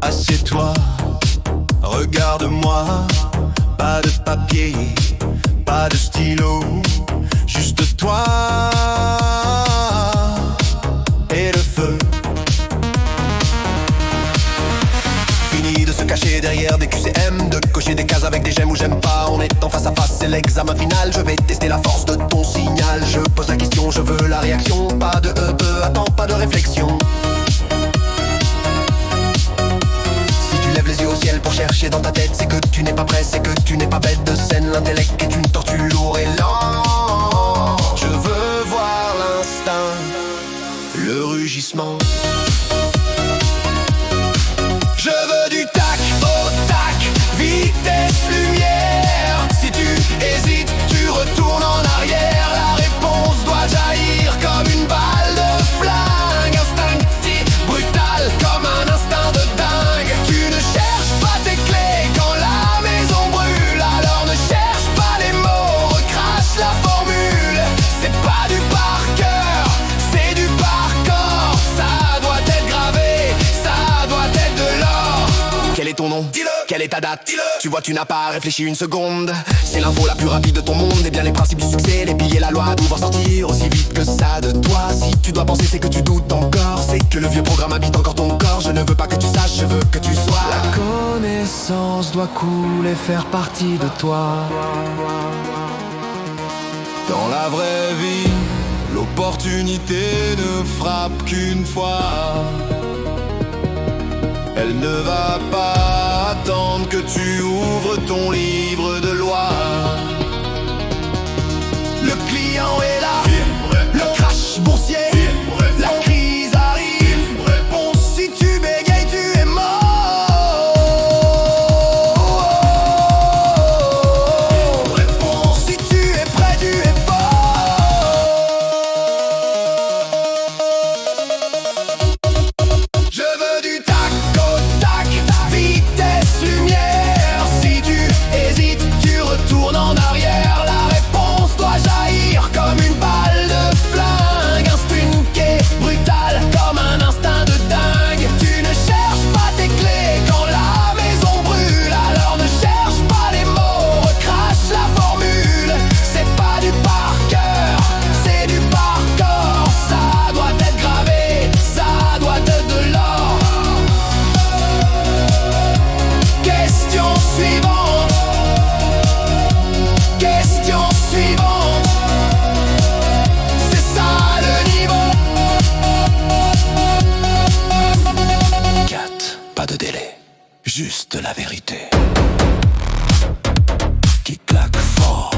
Assieds-toi, regarde-moi, pas de papier, pas de stylo, juste toi et le feu. Fini de se cacher derrière des QCM, de cocher des cases avec des j'aime ou j'aime pas. On est en face à face, c'est l'examen final. Je vais tester la force de ton signal. Je pose la question, je veux la réaction. Pas de attends, pas de réflexion. Lève les yeux au ciel pour chercher dans ta tête. C'est que tu n'es pas prêt, c'est que tu n'es pas bête de scène. L'intellect est une tortue lourde et lent. Je veux voir l'instinct, le rugissement. Je veux du tac au tac, vitesse lumière. Si tu hésites, tu retournes en arrière. La réponse doit jaillir comme une balle de flingue. Instinctif, brutal, comme un instinct de dingue. Tu ne cherches pas tes clés quand la maison brûle. Alors ne cherche pas les mots, recrache la formule. C'est pas du par cœur, c'est du par corps. Ça doit être gravé, ça doit être de l'or. Quel est ton nom? Dis-le. Quelle est ta date? Dis-le. Tu vois, tu n'as pas réfléchi une seconde. C'est l'info la plus rapide de ton monde. Et bien les principes du succès, les billets, la loi doivent sortir aussi vite que ça de toi. Si tu dois penser, c'est que tu doutes encore. C'est que le vieux programme habite encore ton corps. Je ne veux pas que tu saches, je veux que tu sois. La connaissance doit couler, faire partie de toi. Dans la vraie vie, l'opportunité ne frappe qu'une fois. Elle ne va pas attendre que tu ouvres ton livre de loi. Le client est là, le crash boursier, la crise arrive. Réponse, si tu bégayes, tu es mort. Réponse, si tu es prêt, tu es fort. Je veux du tac au tac, vitesse lumière. Si tu hésites, tu retournes en arrière. La réponse doit jaillir comme une balle de flingue. Instincté, brutal, comme un instinct de dingue. Tu ne cherches pas tes clés quand la maison brûle. Alors ne cherche pas les mots, recrache la formule. C'est pas du par cœur, c'est du par corps. Ça doit être gravé, ça doit être de l'or. Question suivante. Question suivante. C'est ça le niveau. 4, pas de délai, juste la vérité qui claque fort.